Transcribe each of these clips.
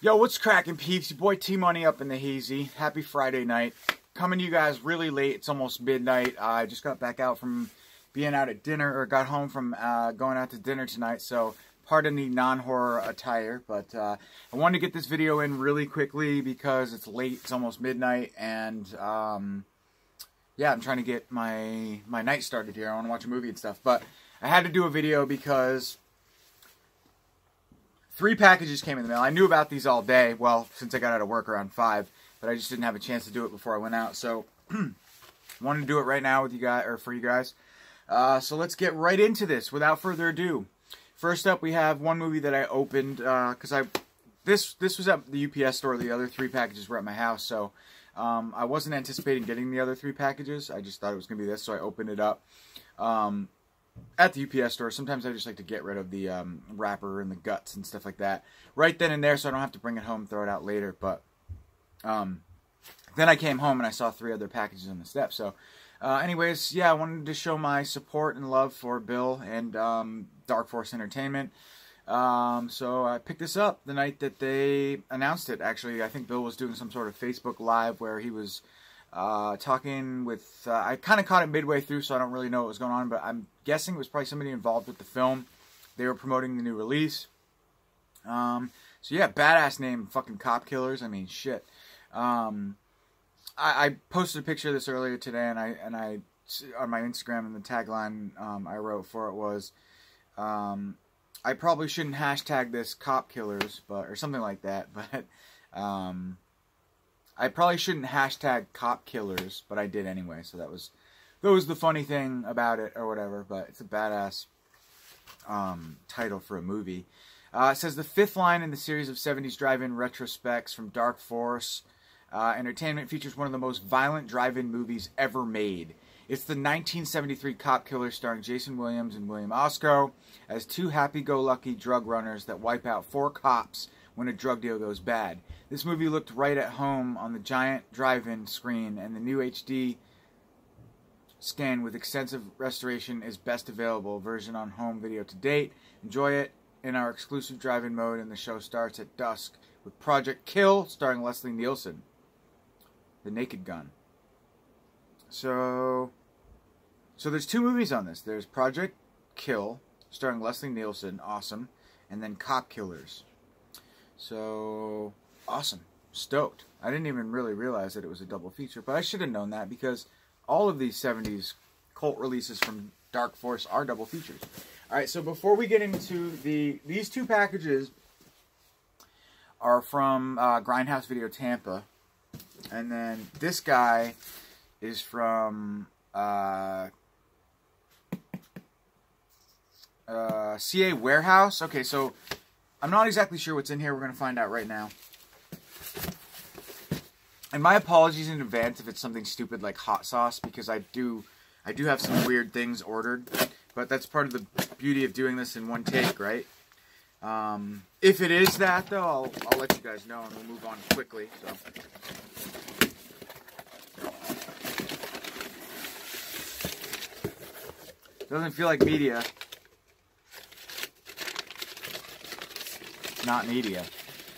Yo, what's cracking, peeps? Your boy T-Money up in the hazy. Happy Friday night. Coming to you guys really late. It's almost midnight. I just got back out from being out at dinner, or got home from going out to dinner tonight, so pardon the non-horror attire, but I wanted to get this video in really quickly because it's late. It's almost midnight, and yeah, I'm trying to get my night started here. I want to watch a movie and stuff, but I had to do a video because 3 packages came in the mail. I knew about these all day, well, since I got out of work around 5, but I just didn't have a chance to do it before I went out. So, wanted to do it right now with you guys, or for you guys. So let's get right into this without further ado. First up, we have one movie that I opened because this was at the UPS store. The other 3 packages were at my house, so I wasn't anticipating getting the other 3 packages. I just thought it was gonna be this, so I opened it up. At the UPS store, sometimes I just like to get rid of the wrapper and the guts and stuff like that right then and there, so I don't have to bring it home and throw it out later. But then I came home and I saw 3 other packages on the step. So anyways, yeah, I wanted to show my support and love for Bill and Dark Force Entertainment. So I picked this up the night that they announced it. Actually, I think Bill was doing some sort of Facebook Live where he was talking with, I kind of caught it midway through, so I don't really know what was going on, but I'm guessing it was probably somebody involved with the film. They were promoting the new release. So yeah, badass name, fucking Cop Killers. I mean, shit. I posted a picture of this earlier today, and I on my Instagram, and the tagline I wrote for it was, I probably shouldn't hashtag this Cop Killers, but, or something like that, but, I probably shouldn't hashtag Cop Killers, but I did anyway, so that was the funny thing about it, or whatever, but it's a badass title for a movie. It says, the 5th line in the series of 70s drive-in retrospects from Dark Force Entertainment features one of the most violent drive-in movies ever made. It's the 1973 Cop Killers starring Jason Williams and William Osco as 2 happy-go-lucky drug runners that wipe out 4 cops when a drug deal goes bad. This movie looked right at home on the giant drive-in screen, and the new HD scan with extensive restoration is best available version on home video to date. Enjoy it in our exclusive drive-in mode, and the show starts at dusk with Project Kill starring Leslie Nielsen, the Naked Gun. So there's 2 movies on this. There's Project Kill starring Leslie Nielsen, awesome, and then Cop Killers. So, awesome. Stoked. I didn't even really realize that it was a double feature, but I should have known that because all of these 70s cult releases from Dark Force are double features. Alright, so before we get into these 2 packages are from Grindhouse Video Tampa, and then this guy is from CA Warehouse. Okay, so I'm not exactly sure what's in here. We're going to find out right now. And my apologies in advance if it's something stupid like hot sauce, because I do have some weird things ordered. But that's part of the beauty of doing this in one take, right? If it is that, though, I'll let you guys know, and we'll move on quickly. So. Doesn't feel like media. Not media.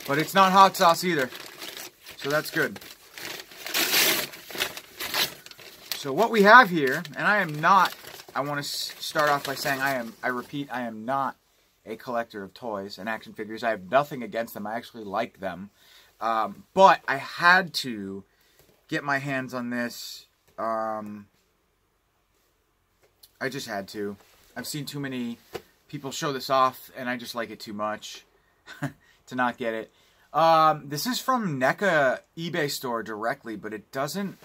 But it's not hot sauce either. So that's good. So what we have here, and I want to start off by saying I repeat, I am not a collector of toys and action figures. I have nothing against them. I actually like them. But I had to get my hands on this. I just had to. I've seen too many people show this off, and I just like it too much to not get it. This is from NECA eBay store directly, but it doesn't...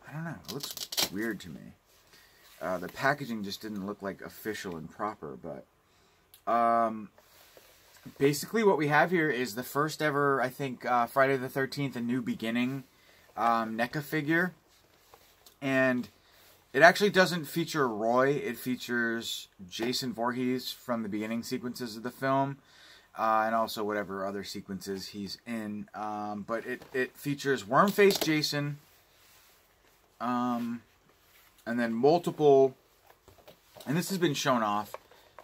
I don't know. It looks weird to me. The packaging just didn't look like official and proper, but... basically what we have here is the first ever, I think, Friday the 13th, A New Beginning NECA figure. And it actually doesn't feature Roy. It features Jason Voorhees from the beginning sequences of the film. And also whatever other sequences he's in. But it features Worm-Faced Jason. And then multiple... And this has been shown off.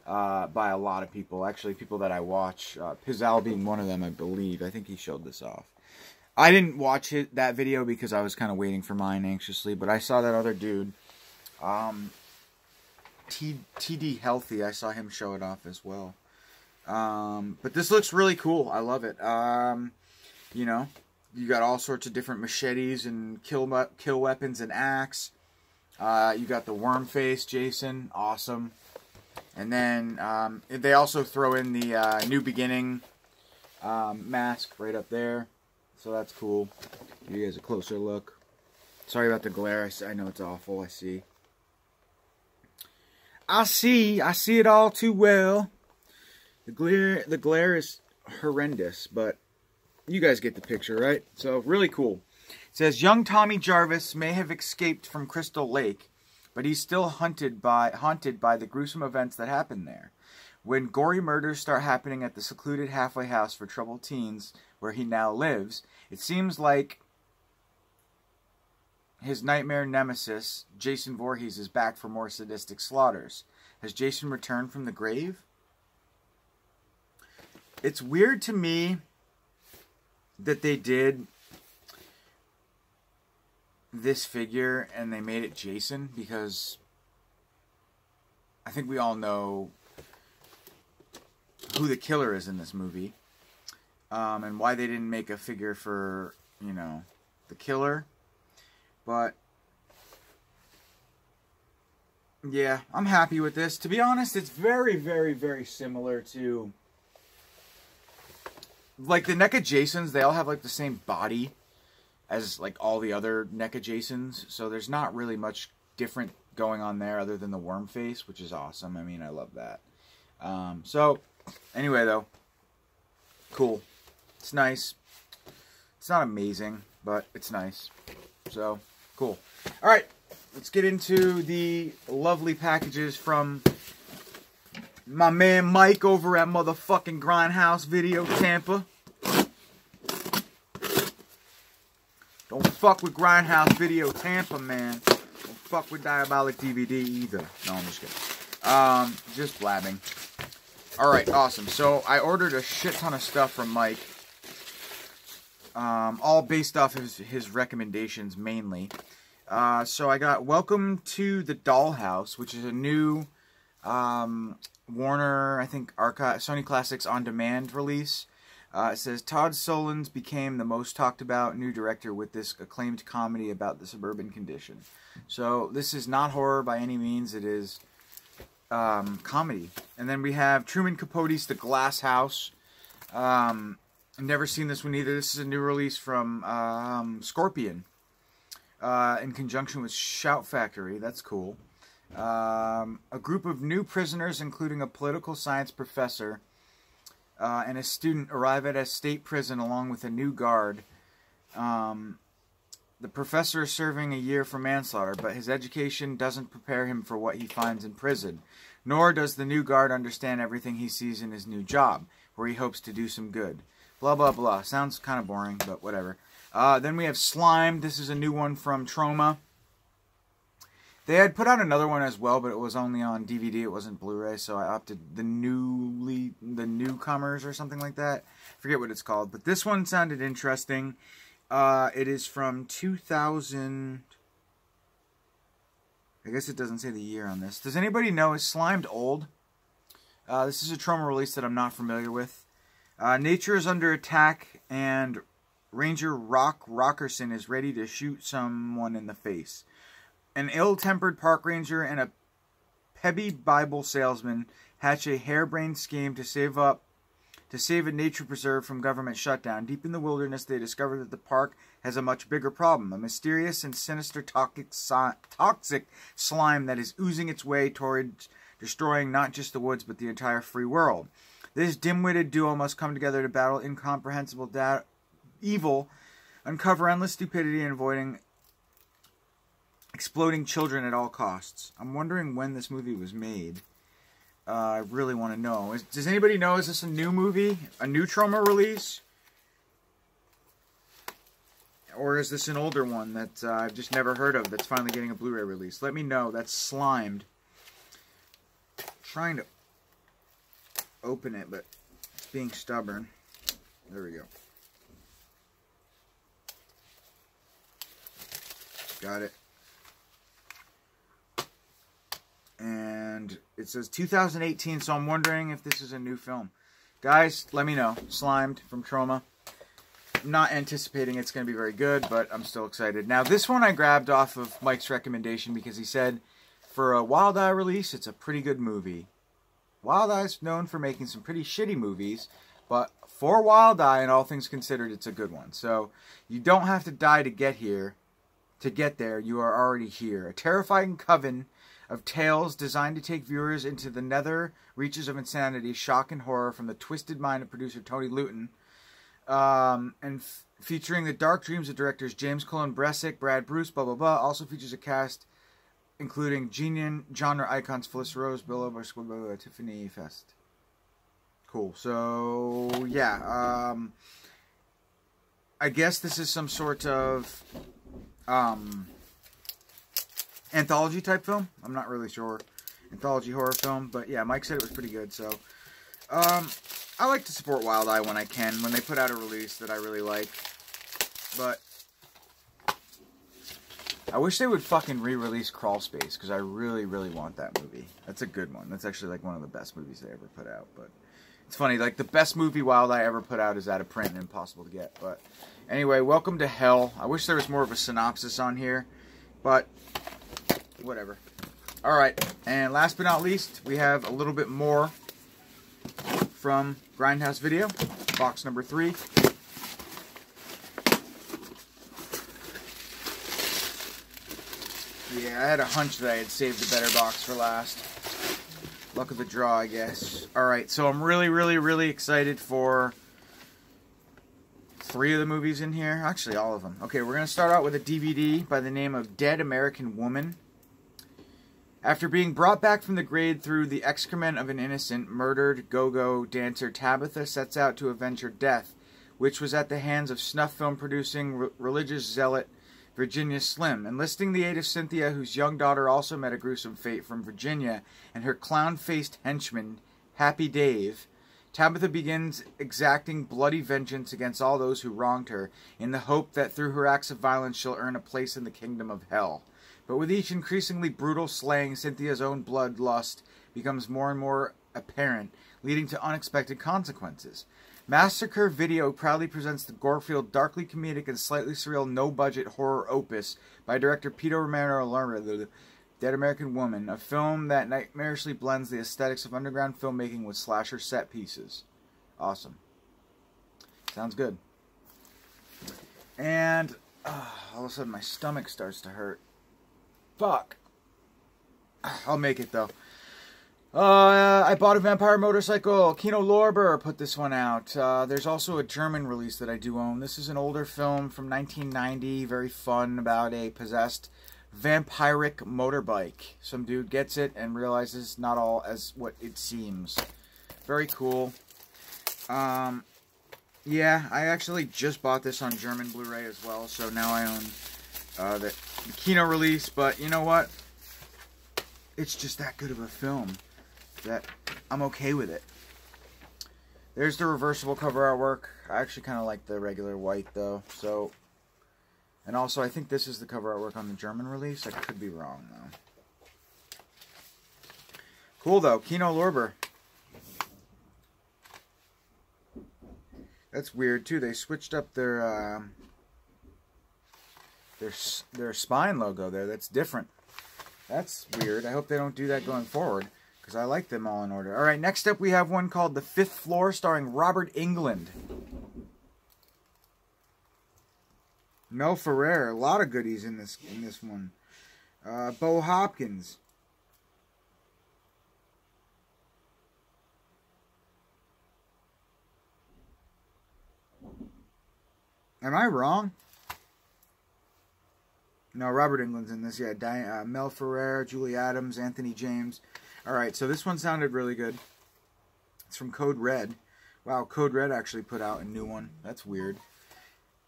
by a lot of people. Actually, people that I watch, Pizzal being one of them, I believe. I think he showed this off. I didn't watch that video because I was kind of waiting for mine anxiously, but I saw that other dude, TD Healthy, I saw him show it off as well. But this looks really cool. I love it. You know, you got all sorts of different machetes and kill weapons and axe. You got the worm face, Jason. Awesome. And then they also throw in the New Beginning mask right up there. So that's cool. Give you guys a closer look. Sorry about the glare. I know it's awful. I see it all too well. The glare is horrendous, but you guys get the picture, right? So, really cool. It says, young Tommy Jarvis may have escaped from Crystal Lake, but he's still haunted by the gruesome events that happened there. When gory murders start happening at the secluded halfway house for troubled teens where he now lives, it seems like his nightmare nemesis, Jason Voorhees, is back for more sadistic slaughters. Has Jason returned from the grave? It's weird to me that they did this figure and they made it Jason, because I think we all know who the killer is in this movie, and why they didn't make a figure for, you know, the killer. But yeah, I'm happy with this. To be honest, it's very, very, very similar to, like, the NECA Jasons. They all have like the same body as like all the other NECA Jasons, so there's not really much different going on there other than the worm face, which is awesome. I mean, I love that. So anyway, though, cool. It's nice. It's not amazing, but it's nice. So cool. All right, let's get into the lovely packages from my man Mike over at motherfucking Grindhouse Video Tampa. Don't fuck with Grindhouse Video Tampa, man. Don't fuck with Diabolic DVD either. No, I'm just kidding. Just blabbing. Alright, awesome. So, I ordered a shit ton of stuff from Mike. All based off his recommendations, mainly. So, I got Welcome to the Dollhouse, which is a new Warner, I think, Sony Classics On Demand release. It says, Todd Solondz became the most talked about new director with this acclaimed comedy about the suburban condition. So, this is not horror by any means. It is comedy. And then we have Truman Capote's The Glass House. I've never seen this one either. This is a new release from Scorpion in conjunction with Shout Factory. That's cool. A group of new prisoners, including a political science professor and a student, arrive at a state prison along with a new guard. The professor is serving a year for manslaughter, but his education doesn't prepare him for what he finds in prison. Nor does the new guard understand everything he sees in his new job, where he hopes to do some good. Blah, blah, blah. Sounds kind of boring, but whatever. Then we have Slime. This is a new one from Troma. They had put out another one as well, but it was only on DVD. It wasn't Blu-ray, so I opted the Newcomers or something like that. I forget what it's called, but this one sounded interesting. It is from 2000. I guess it doesn't say the year on this. Does anybody know, is Slimed old? This is a Troma release that I'm not familiar with. Nature is under attack, and Ranger Rock Rockerson is ready to shoot someone in the face. An ill-tempered park ranger and a Pebby Bible salesman hatch a harebrained scheme to save a nature preserve from government shutdown. Deep in the wilderness, they discover that the park has a much bigger problem, a mysterious and sinister toxic slime that is oozing its way towards destroying not just the woods, but the entire free world. This dim-witted duo must come together to battle incomprehensible evil, uncover endless stupidity, and avoiding exploding children at all costs. I'm wondering when this movie was made. I really want to know. Does anybody know, is this a new movie? A new Troma release? Or is this an older one that I've just never heard of that's finally getting a Blu-ray release? Let me know. That's Slimed. Trying to open it, but it's being stubborn. There we go. Got it. And it says 2018, so I'm wondering if this is a new film. Guys, let me know. Slimed from Troma. I'm not anticipating it's going to be very good, but I'm still excited. Now, this one I grabbed off of Mike's recommendation because he said for a Wild Eye release, it's a pretty good movie. Wild Eye's known for making some pretty shitty movies, but for Wild Eye, and all things considered, it's a good one. So, you don't have to die to get here. To get there, you are already here. A terrifying coven of tales designed to take viewers into the nether reaches of insanity, shock, and horror from the twisted mind of producer Tony Luton, and featuring the dark dreams of directors James Cullen Bressick, Brad Bruce, blah, blah, blah. Also features a cast including genre icons Phyllis Rose, Bill Oberst, Tiffany Fest. Cool. So, yeah. I guess this is some sort of anthology type film. I'm not really sure. Anthology horror film. But yeah, Mike said it was pretty good. So I like to support Wild Eye when I can, when they put out a release that I really like. But I wish they would fucking re-release Crawl Space, because I really, really want that movie. That's a good one. That's actually like one of the best movies they ever put out. But it's funny, like the best movie Wild Eye ever put out is out of print and impossible to get. But anyway, Welcome to Hell. I wish there was more of a synopsis on here, but whatever. Alright, and last but not least, we have a little bit more from Grindhouse Video, box number 3. Yeah, I had a hunch that I had saved a better box for last. Luck of the draw, I guess. Alright, so I'm really, really, really excited for 3 of the movies in here. Actually, all of them. Okay, we're going to start out with a DVD by the name of Dead American Woman. After being brought back from the grave through the excrement of an innocent, murdered go-go dancer, Tabitha sets out to avenge her death, which was at the hands of snuff film producing religious zealot Virginia Slim. Enlisting the aid of Cynthia, whose young daughter also met a gruesome fate from Virginia, and her clown-faced henchman, Happy Dave, Tabitha begins exacting bloody vengeance against all those who wronged her, in the hope that through her acts of violence she'll earn a place in the kingdom of hell. But with each increasingly brutal slaying, Cynthia's own bloodlust becomes more and more apparent, leading to unexpected consequences. Massacre Video proudly presents the gore-filled, darkly comedic, and slightly surreal no-budget horror opus by director Peter Romero Lerner, The Dead American Woman, a film that nightmarishly blends the aesthetics of underground filmmaking with slasher set pieces. Awesome. Sounds good. And all of a sudden my stomach starts to hurt. Fuck. I'll make it though. I bought a vampire motorcycle. Kino Lorber put this one out. There's also a German release that I do own. This is an older film from 1990. Very fun, about a possessed vampiric motorbike. Some dude gets it and realizes not all as what it seems. Very cool. Yeah, I actually just bought this on German Blu-ray as well. So now I own the Kino release. But you know what? It's just that good of a film that I'm okay with it. There's the reversible cover artwork. I actually kind of like the regular white though. So, and also I think this is the cover artwork on the German release. I could be wrong though. Cool though, Kino Lorber. That's weird too. They switched up their spine logo there. That's different. That's weird. I hope they don't do that going forward, because I like them all in order. Alright, next up we have one called The Fifth Floor, starring Robert Englund. Mel Ferrer, a lot of goodies in this one. Bo Hopkins. Am I wrong? No, Robert Englund's in this. Yeah, Mel Ferrer, Julie Adams, Anthony James. Alright, so this one sounded really good. It's from Code Red. Wow, Code Red actually put out a new one. That's weird.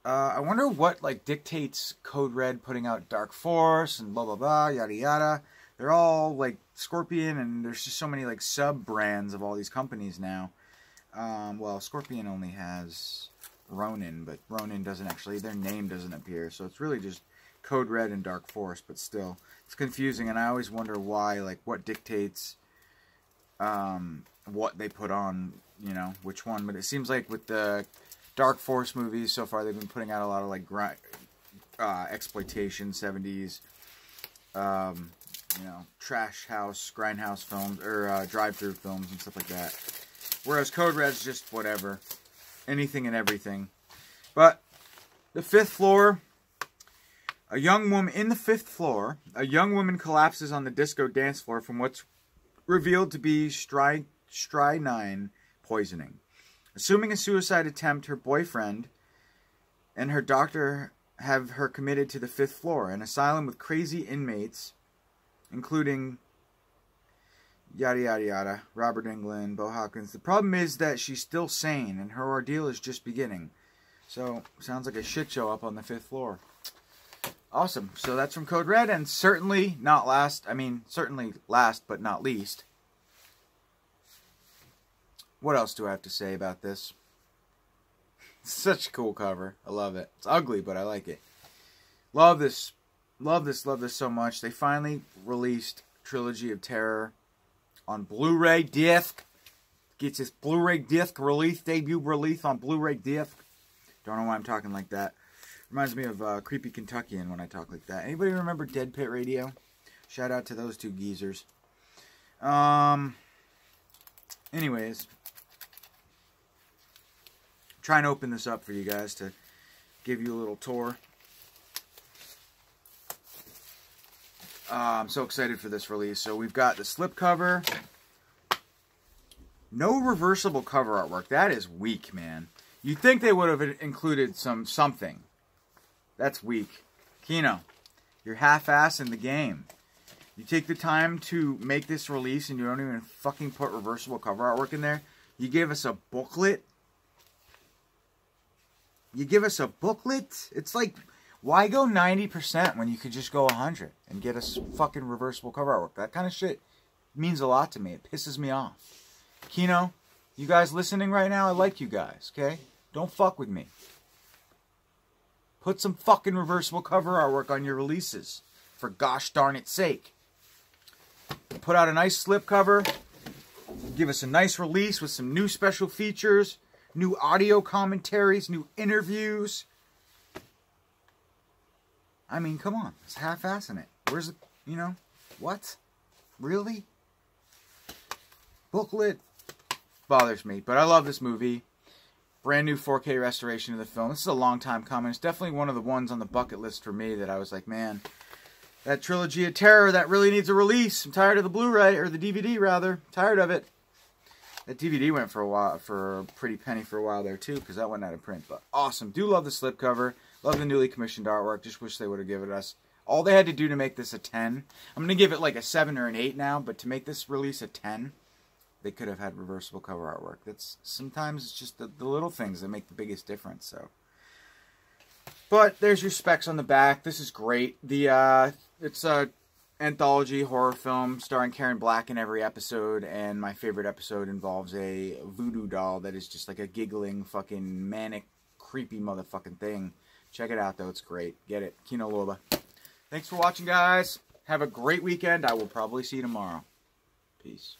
I wonder what, like, dictates Code Red putting out Dark Force and blah, blah, blah, yada, yada. they're all like Scorpion, and there's just so many like sub brands of all these companies now. Well, Scorpion only has Ronin, but Ronin doesn't actually, their name doesn't appear, so it's really just Code Red and Dark Force, but still, it's confusing, and I always wonder why, like, what dictates what they put on, you know, which one, but it seems like with the Dark Force movies so far, they've been putting out a lot of, like, exploitation, 70s, you know, trash house, grindhouse films, or drive-through films and stuff like that. Whereas Code Red's just whatever. Anything and everything. But the fifth floor, a young woman in the fifth floor, a young woman collapses on the disco dance floor from what's revealed to be strychnine poisoning. Assuming a suicide attempt, her boyfriend and her doctor have her committed to the fifth floor, an asylum with crazy inmates, including yada yada yada, Robert Englund, Bo Hawkins. The problem is that she's still sane, and her ordeal is just beginning. So, sounds like a shit show up on the fifth floor. Awesome. So that's from Code Red, and certainly not last, certainly last but not least. What else do I have to say about this? Such a cool cover. I love it. It's ugly, but I like it. Love this. Love this so much. They finally released Trilogy of Terror on Blu-ray disc. Gets its Blu-ray disc release, debut release on Blu-ray disc. Don't know why I'm talking like that. Reminds me of Creepy Kentuckian when I talk like that. Anybody remember Dead Pit Radio? Shout out to those two geezers. Anyways. Trying to open this up for you guys to give you a little tour. I'm so excited for this release. So we've got the slipcover. No reversible cover artwork. That is weak, man. You'd think they would have included something. That's weak. Kino, you're half-assed in the game. You take the time to make this release and you don't even fucking put reversible cover artwork in there. You gave us a booklet. You give us a booklet? It's like, why go 90% when you could just go 100 and get us fucking reversible cover artwork? That kind of shit means a lot to me. It pisses me off. Kino, you guys listening right now? I like you guys, okay? Don't fuck with me. Put some fucking reversible cover artwork on your releases, for gosh darn its sake. Put out a nice slipcover. Give us a nice release with some new special features, new audio commentaries, new interviews. I mean, come on. It's half-assing it. Where's the, you know, what? Really? Booklet bothers me, but I love this movie. Brand new 4K restoration of the film. This is a long time coming. It's definitely one of the ones on the bucket list for me that I was like, man, that Trilogy of Terror, that really needs a release. I'm tired of the Blu-ray, or the DVD rather. Tired of it. That DVD went for a while, for a pretty penny for a while there too, because that went out of print. But awesome. Do love the slipcover. Love the newly commissioned artwork. Just wish they would have given us all they had to do to make this a 10. I'm going to give it like a 7 or an 8 now, but to make this release a 10, they could have had reversible cover artwork. That's sometimes it's just the little things that make the biggest difference. So, but there's your specs on the back. This is great. It's a anthology horror film starring Karen Black in every episode, and my favorite episode involves a voodoo doll that is just like a giggling, fucking manic, creepy motherfucking thing. Check it out though, it's great. Get it. Kino Lorber. Thanks for watching, guys. Have a great weekend. I will probably see you tomorrow. Peace.